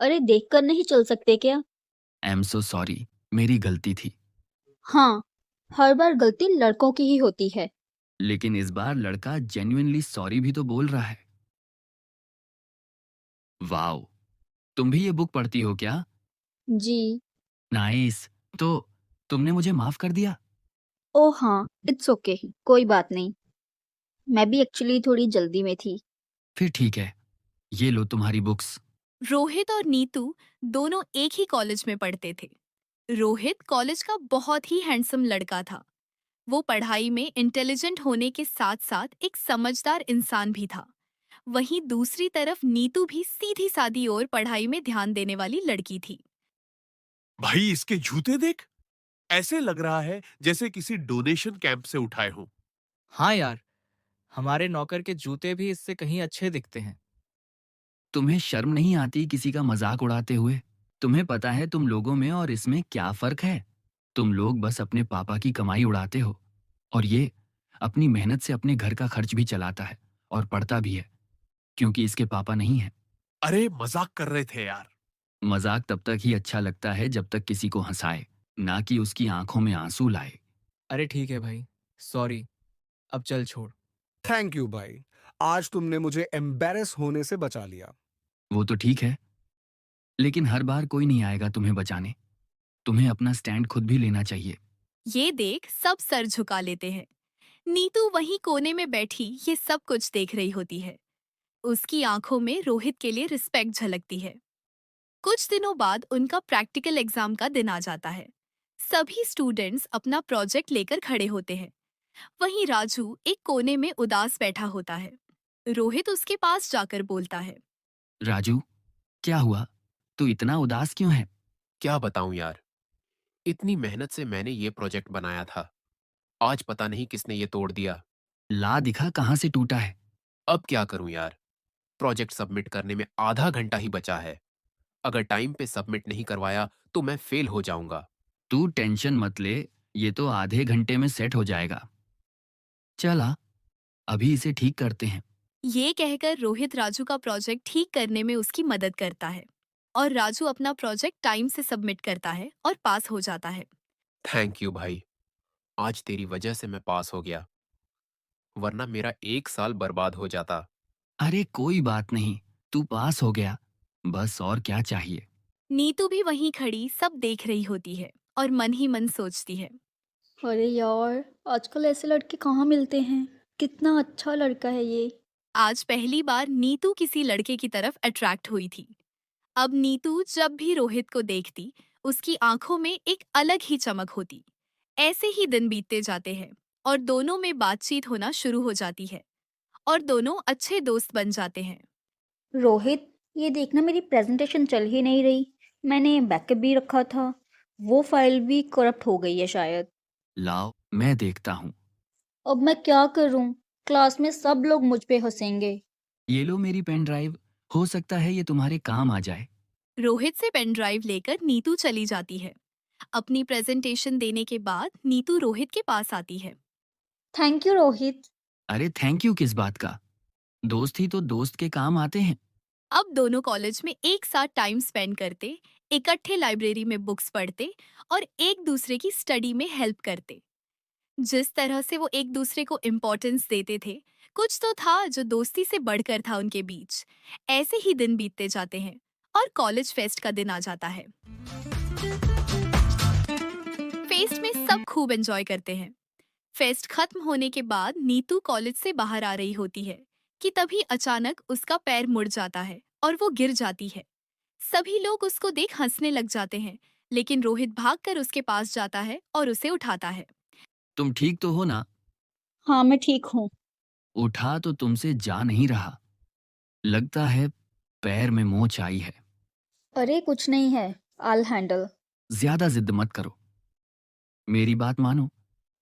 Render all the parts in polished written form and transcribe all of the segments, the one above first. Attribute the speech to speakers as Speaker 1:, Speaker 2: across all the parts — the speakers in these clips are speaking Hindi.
Speaker 1: अरे देखकर नहीं चल सकते क्या?
Speaker 2: आई एम सो सॉरी, मेरी गलती थी।
Speaker 1: हाँ, हर बार गलती लड़कों की ही होती है।
Speaker 2: लेकिन इस बार लड़का जेन्युइनली सॉरी भी तो बोल रहा है। वाओ, तुम भी ये बुक पढ़ती हो क्या?
Speaker 1: जी।
Speaker 2: नाइस। तो तुमने मुझे माफ कर दिया।
Speaker 1: ओह हाँ, इट्स ओके, कोई बात नहीं। मैं भी एक्चुअली थोड़ी जल्दी में थी।
Speaker 2: फिर ठीक है, ये लो तुम्हारी बुक्स।
Speaker 3: रोहित और नीतू दोनों एक ही कॉलेज में पढ़ते थे। रोहित कॉलेज का बहुत ही हैंडसम लड़का था। वो पढ़ाई में इंटेलिजेंट होने के साथ साथ एक समझदार इंसान भी था। वहीं दूसरी तरफ नीतू भी सीधी सादी और पढ़ाई में ध्यान देने वाली लड़की थी।
Speaker 4: भाई इसके जूते देख, ऐसे लग रहा है जैसे किसी डोनेशन कैंप से उठाए हों।
Speaker 5: हाँ यार, हमारे नौकर के जूते भी इससे कहीं अच्छे दिखते हैं।
Speaker 2: तुम्हें शर्म नहीं आती किसी का मजाक उड़ाते हुए? तुम्हें पता है तुम लोगों में और इसमें क्या फर्क है? तुम लोग बस अपने पापा की कमाई उड़ाते हो, और ये अपनी मेहनत से अपने घर का खर्च भी चलाता है और पढ़ता भी है, क्योंकि इसके पापा नहीं है।
Speaker 4: अरे मजाक कर रहे थे यार।
Speaker 2: मजाक तब तक ही अच्छा लगता है जब तक किसी को हंसाए, ना कि उसकी आंखों में आंसू लाए।
Speaker 5: अरे ठीक है भाई, सॉरी, अब चल छोड़।
Speaker 6: थैंक यू भाई। आज तुमने मुझे एम्बेरस होने से बचा लिया।
Speaker 2: वो तो ठीक है, लेकिन हर बार कोई नहीं आएगा तुम्हें बचाने। तुम्हें अपना स्टैंड खुद भी लेना चाहिए।
Speaker 3: ये देख सब सर झुका लेते हैं। नीतू वहीं कोने में बैठी ये सब कुछ देख रही होती है। उसकी आंखों में रोहित के लिए रिस्पेक्ट झलकती है। कुछ दिनों बाद उनका प्रैक्टिकल एग्जाम का दिन आ जाता है। सभी स्टूडेंट्स अपना प्रोजेक्ट लेकर खड़े होते हैं। वहीं राजू एक कोने में उदास बैठा होता है। रोहित उसके पास जाकर बोलता है।
Speaker 2: राजू, क्या हुआ? तू इतना उदास क्यों है?
Speaker 7: क्या बताऊं यार, इतनी मेहनत से मैंने ये प्रोजेक्ट बनाया था। आज पता नहीं किसने ये तोड़ दिया।
Speaker 2: ला दिखा कहाँ से टूटा है।
Speaker 7: अब क्या करूं यार, प्रोजेक्ट सबमिट करने में आधा घंटा ही बचा है। अगर टाइम पे सबमिट नहीं करवाया तो मैं फेल हो जाऊंगा।
Speaker 2: तू टेंशन मत ले, ये तो आधे घंटे में सेट हो जाएगा। चला, अभी इसे ठीक करते हैं।
Speaker 3: ये कहकर रोहित राजू का प्रोजेक्ट ठीक करने में उसकी मदद करता है और राजू अपना प्रोजेक्ट टाइम से सबमिट करता है और पास हो जाता है।
Speaker 7: थैंक यू भाई, आज तेरी वजह से मैं पास हो गया, वरना मेरा 1 साल बर्बाद हो जाता।
Speaker 2: अरे कोई बात नहीं, तू पास हो गया, बस और क्या चाहिए।
Speaker 3: नीतू भी वहीं खड़ी सब देख रही होती है और मन ही मन सोचती है।
Speaker 1: अरे यार, आजकल ऐसे लड़के कहाँ मिलते हैं? कितना अच्छा लड़का है ये।
Speaker 3: आज पहली बार नीतू किसी लड़के की तरफ अट्रैक्ट हुई थी। अब नीतू जब भी रोहित को देखती, उसकी आंखों में एक अलग ही चमक होती। ऐसे ही दिन बीतते जाते हैं और दोनों में बातचीत होना शुरू हो जाती है और दोनों अच्छे दोस्त बन जाते हैं।
Speaker 1: रोहित, ये देखना मेरी प्रेजेंटेशन चल ही नहीं रही। मैंने बैकअप भी रखा था। वो फाइल भी करप्ट हो गई है शायद।
Speaker 2: लाओ, मैं देखता हूँ।
Speaker 1: अब मैं क्या करूं? क्लास में सब लोग मुझ पे हंसेंगे।
Speaker 2: ये लो मेरी पेन ड्राइव, हो सकता है ये तुम्हारे काम आ जाए।
Speaker 3: रोहित से पेन ड्राइव लेकर नीतू चली जाती है। अपनी प्रेजेंटेशन देने के बाद नीतू रोहित के पास आती है।
Speaker 1: Thank you Rohit.
Speaker 2: अरे थैंक यू किस बात का? दोस्त ही तो दोस्त के काम आते हैं।
Speaker 3: अब दोनों कॉलेज में एक साथ टाइम स्पेंड करते, इकट्ठे लाइब्रेरी में बुक्स पढ़ते और एक दूसरे की स्टडी में हेल्प करते। जिस तरह से वो एक दूसरे को इम्पोर्टेंस देते थे, कुछ तो था जो दोस्ती से बढ़कर था उनके बीच। ऐसे ही दिन बीतते जाते हैं और कॉलेज फेस्ट का दिन आ जाता है। फेस्ट में सब खूब एंजॉय करते हैं। फेस्ट खत्म होने के बाद नीतू कॉलेज से बाहर आ रही होती है कि तभी अचानक उसका पैर मुड़ जाता है और वो गिर जाती है। सभी लोग उसको देख हंसने लग जाते हैं, लेकिन रोहित भागकर उसके पास जाता है और उसे उठाता है।
Speaker 2: तुम ठीक तो हो ना?
Speaker 1: हाँ, मैं ठीक हूँ।
Speaker 2: उठा तो तुमसे जा नहीं रहा, लगता है पैर में मोच आई है।
Speaker 1: अरे कुछ नहीं है, आई हैंडल।
Speaker 2: ज्यादा जिद मत करो, मेरी बात मानो,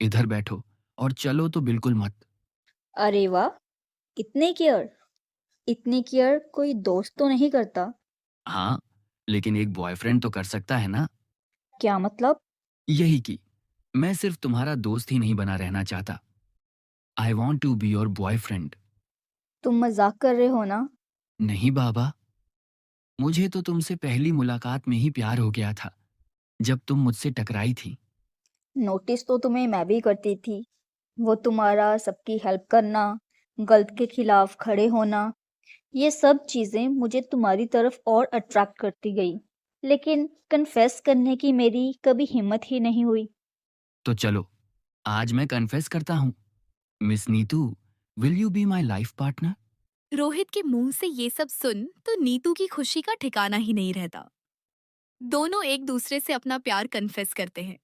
Speaker 2: इधर बैठो और चलो तो बिल्कुल मत।
Speaker 1: अरे वाह, इतने केयर। इतनी केयर कोई दोस्त तो नहीं करता।
Speaker 2: हाँ, लेकिन एक बॉयफ्रेंड तो कर सकता है ना?
Speaker 1: क्या मतलब?
Speaker 2: यही कि मैं सिर्फ तुम्हारा दोस्त ही नहीं बना रहना चाहता, I want to be your boyfriend.
Speaker 1: तुम मजाक कर रहे हो ना?
Speaker 2: नहीं बाबा, मुझे तो तुमसे पहली मुलाकात में ही प्यार हो गया था, जब तुम मुझसे टकराई थी।
Speaker 1: नोटिस तो तुम्हें मैं भी करती थी। वो तुम्हारा सबकी हेल्प करना, गलत के खिलाफ खड़े होना, ये सब चीज़ें मुझे तुम्हारी तरफ और अट्रैक्ट करती गई। लेकिन कन्फेस करने की मेरी कभी हिम्मत ही नहीं हुई।
Speaker 2: तो चलो, आज मैं कन्फेस करता हूँ। Miss Neetu, will you be my life partner?
Speaker 3: Rohit के मुंह से ये सब सुन तो नीतू की खुशी का ठिकाना ही नहीं रहता। दोनों एक दूसरे से अपना प्यार कन्फेस करते हैं,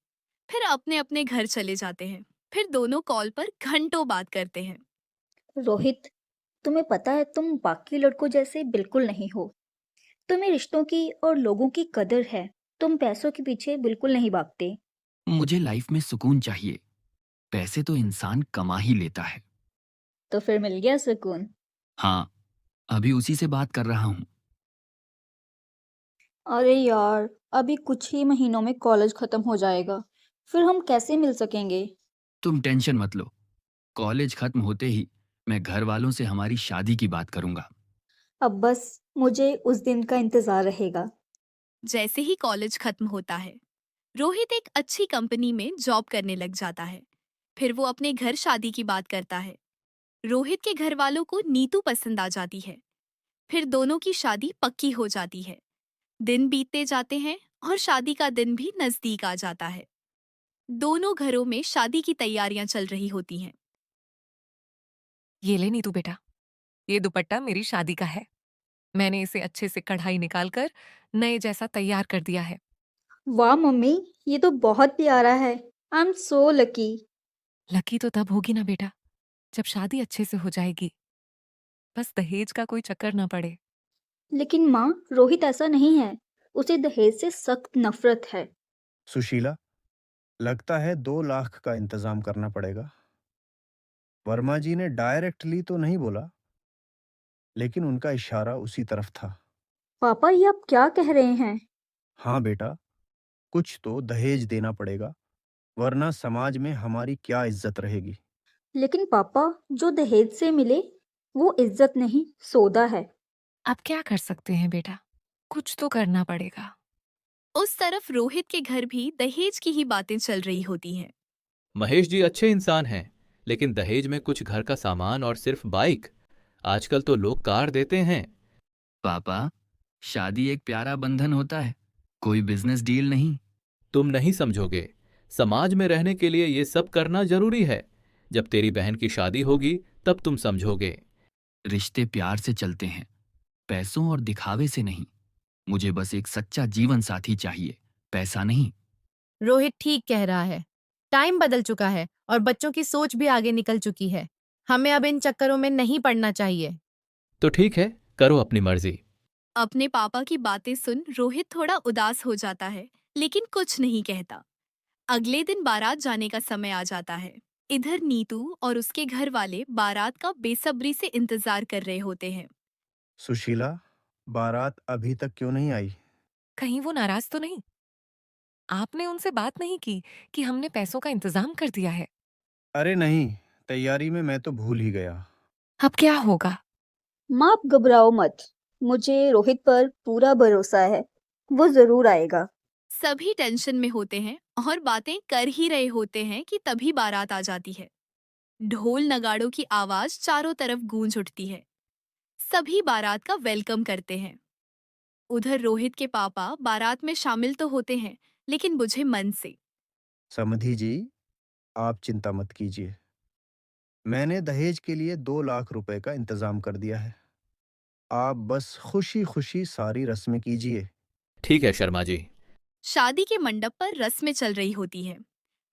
Speaker 3: फिर अपने अपने घर चले जाते हैं। फिर दोनों कॉल पर घंटों बात करते हैं।
Speaker 1: रोहित, तुम्हें पता है तुम बाकी लड़कों जैसे बिल्कुल नहीं हो। तुम्हें रिश्तों की और लोगों की कदर है। तुम पैसों के पीछे बिल्कुल नहीं भागते।
Speaker 2: मुझे लाइफ में सुकून चाहिए। पैसे तो इंसान कमा ही लेता है।
Speaker 1: तो फिर मिल गया सुकून।
Speaker 2: हाँ, अभी उसी से बात कर रहा हूँ।
Speaker 1: अरे यार, अभी कुछ ही महीनों में कॉलेज खत्म हो जाएगा। फिर हम कैसे मिल सकेंगे?
Speaker 2: तुम टेंशन मत लो। कॉलेज खत्म होते ही मैं घर वालों से हमारी शादी की बात करूंगा।
Speaker 1: अब बस मुझे उस दिन का इंतजार रहेगा।
Speaker 3: जैसे ही कॉलेज खत्म होता है, रोहित एक अच्छी कंपनी में जॉब करने लग जाता है। फिर वो अपने घर शादी की बात करता है। रोहित के घर वालों को नीतू पसंद आ जाती है। फिर दोनों की शादी पक्की हो जाती है। दिन बीतते जाते हैं और शादी का दिन भी नजदीक आ जाता है। दोनों घरों में शादी की तैयारियां चल रही होती हैं।
Speaker 8: ये ले नीतू बेटा, ये दुपट्टा मेरी शादी का है। मैंने इसे अच्छे से कढ़ाई निकाल कर नए जैसा तैयार कर दिया है।
Speaker 1: वाह मम्मी, ये तो बहुत प्यारा है। I am so lucky.
Speaker 8: Lucky तो तब होगी ना बेटा, जब शादी अच्छे से हो जाएगी। बस दहेज का कोई चक्कर ना पड़े।
Speaker 1: लेकिन माँ, रोहित ऐसा नहीं है। उसे दहेज से सख्त नफरत है।
Speaker 6: सुशीला, लगता है 2 लाख का इंतजाम करना पड़ेगा। वर्मा जी ने डायरेक्टली तो नहीं बोला, लेकिन उनका इशारा उसी तरफ था।
Speaker 1: पापा, ये आप क्या कह रहे हैं?
Speaker 6: हाँ बेटा, कुछ तो दहेज देना पड़ेगा, वरना समाज में हमारी क्या इज्जत रहेगी।
Speaker 1: लेकिन पापा, जो दहेज से मिले वो इज्जत नहीं, सौदा है।
Speaker 8: अब क्या कर सकते हैं बेटा, कुछ तो करना पड़ेगा।
Speaker 3: उस तरफ रोहित के घर भी दहेज की ही बातें चल रही होती हैं।
Speaker 9: महेश जी अच्छे इंसान हैं, लेकिन दहेज में कुछ घर का सामान और सिर्फ बाइक। आजकल तो लोग कार देते हैं।
Speaker 2: पापा, शादी एक प्यारा बंधन होता है, कोई बिजनेस डील नहीं।
Speaker 9: तुम नहीं समझोगे। समाज में रहने के लिए ये सब करना जरूरी है। जब तेरी बहन की शादी होगी तब तुम समझोगे।
Speaker 2: रिश्ते प्यार से चलते हैं, पैसों और दिखावे से नहीं। मुझे बस एक सच्चा जीवन साथी चाहिए, पैसा नहीं।
Speaker 10: रोहित ठीक कह रहा है। टाइम बदल चुका है और बच्चों की सोच भी आगे निकल चुकी है। हमें अब इन चक्करों में नहीं पड़ना चाहिए।
Speaker 9: तो ठीक है, करो अपनी मर्जी।
Speaker 3: अपने पापा की बातें सुन रोहित थोड़ा उदास हो जाता है, लेकिन कुछ नहीं कहता। अगले दिन बारात जाने का समय आ जाता है। इधर नीतू और उसके घर वाले बारात का बेसब्री से इंतजार कर रहे होते हैं।
Speaker 6: सुशीला, बारात अभी तक क्यों नहीं आई?
Speaker 8: कहीं वो नाराज तो नहीं? आपने उनसे बात नहीं की कि हमने पैसों का इंतजाम कर दिया है?
Speaker 6: अरे नहीं, तैयारी में मैं तो भूल ही गया।
Speaker 8: अब क्या होगा?
Speaker 1: माँ, आप घबराओ मत। मुझे रोहित पर पूरा भरोसा है। वो जरूर आएगा।
Speaker 3: सभी टेंशन में होते हैं और बातें कर ही रहे होते हैं कि तभी बारात आ जाती है। ढोल नगाड़ों की आवाज चारों तरफ गूंज उठती है। सभी बारात का वेलकम करते हैं। उधर रोहित के पापा बारात में शामिल तो होते हैं, लेकिन बुझे मन से।
Speaker 6: समधी जी, आप चिंता मत कीजिए। मैंने दहेज के लिए 2 लाख रुपए का इंतजाम कर दिया है। आप बस खुशी खुशी सारी रस्में कीजिए।
Speaker 9: ठीक है शर्मा जी।
Speaker 3: शादी के मंडप पर रस्में चल रही होती हैं।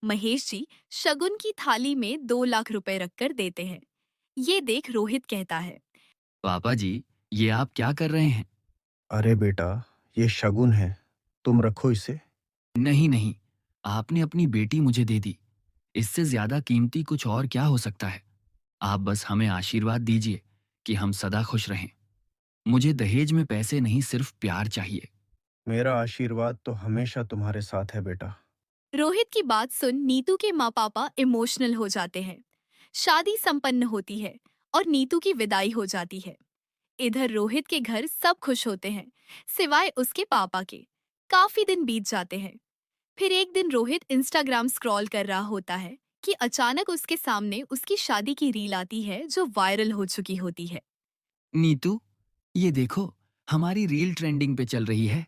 Speaker 3: महेश जी शगुन की थाली में 2 लाख रुपए रखकर देते हैं। ये देख रोहित कहता है,
Speaker 2: पापा जी, ये आप क्या कर रहे हैं?
Speaker 6: अरे बेटा, ये शगुन है, तुम रखो इसे।
Speaker 2: नहीं नहीं, आपने अपनी बेटी मुझे दे दी। इससे ज्यादा कीमती कुछ और क्या हो सकता है? आप बस हमें आशीर्वाद दीजिए कि हम सदा खुश रहें। मुझे दहेज में पैसे नहीं, सिर्फ प्यार चाहिए।
Speaker 6: मेरा आशीर्वाद तो हमेशा तुम्हारे साथ है बेटा।
Speaker 3: रोहित की बात सुन नीतू के माँ पापा इमोशनल हो जाते हैं। शादी संपन्न होती है और नीतू की विदाई हो जाती है। इधर रोहित के घर सब खुश होते हैं, सिवाय उसके पापा के। काफी दिन बीत जाते हैं। फिर एक दिन रोहित इंस्टाग्राम स्क्रॉल कर रहा होता है कि अचानक उसके सामने उसकी शादी की रील आती है जो वायरल हो चुकी होती है।
Speaker 2: नीतू, ये देखो, हमारी रील ट्रेंडिंग पे चल रही है।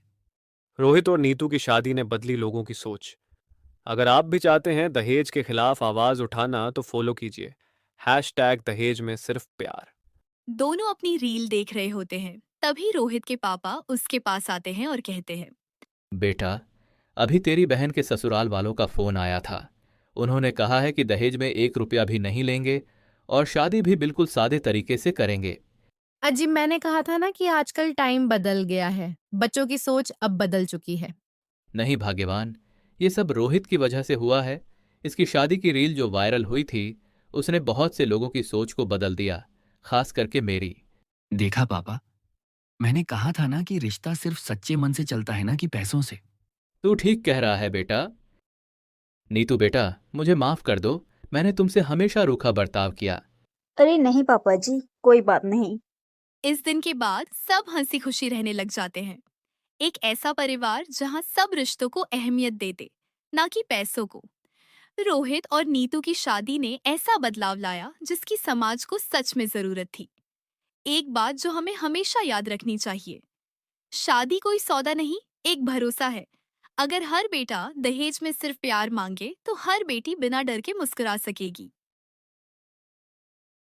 Speaker 11: रोहित और नीतू की शादी ने बदली लोगों की सोच। अगर आप भी चाहते हैं दहेज के खिलाफ आवाज उठाना तो फॉलो कीजिए #दहेज में सिर्फ प्यार।
Speaker 3: दोनों अपनी रील देख रहे होते हैं, तभी रोहित के पापा उसके पास आते हैं और कहते हैं,
Speaker 9: बेटा, अभी तेरी बहन के ससुराल वालों का फोन आया था। उन्होंने कहा है कि दहेज में 1 रुपया भी नहीं लेंगे और शादी भी बिल्कुल सादे तरीके से करेंगे।
Speaker 10: अजी, मैंने कहा था ना कि आजकल टाइम बदल गया है, बच्चों की सोच अब बदल चुकी है।
Speaker 9: नहीं भाग्यवान, ये सब रोहित की वजह से हुआ है। इसकी शादी की रील जो वायरल हुई थी, उसने बहुत से लोगों की सोच को बदल दिया, खास करके मेरी।
Speaker 2: देखा पापा, मैंने कहा था ना कि रिश्ता सिर्फ सच्चे मन से चलता है ना कि पैसों से।
Speaker 9: तू ठीक कह रहा है बेटा। नीतू बेटा, मुझे माफ कर दो, मैंने तुमसे हमेशा रूखा बर्ताव किया।
Speaker 1: अरे नहीं पापा जी, कोई बात नहीं।
Speaker 3: इस दिन के बाद सब हंसी खुशी रहने लग जाते हैं। एक ऐसा परिवार जहां सब रिश्तों को अहमियत देते, ना कि पैसों को। रोहित और नीतू की शादी ने ऐसा बदलाव लाया जिसकी समाज को सच में जरूरत थी। एक बात जो हमें हमेशा याद रखनी चाहिए, शादी कोई सौदा नहीं, एक भरोसा है। अगर हर बेटा दहेज में सिर्फ प्यार मांगे तो हर बेटी बिना डर के मुस्कुरा सकेगी।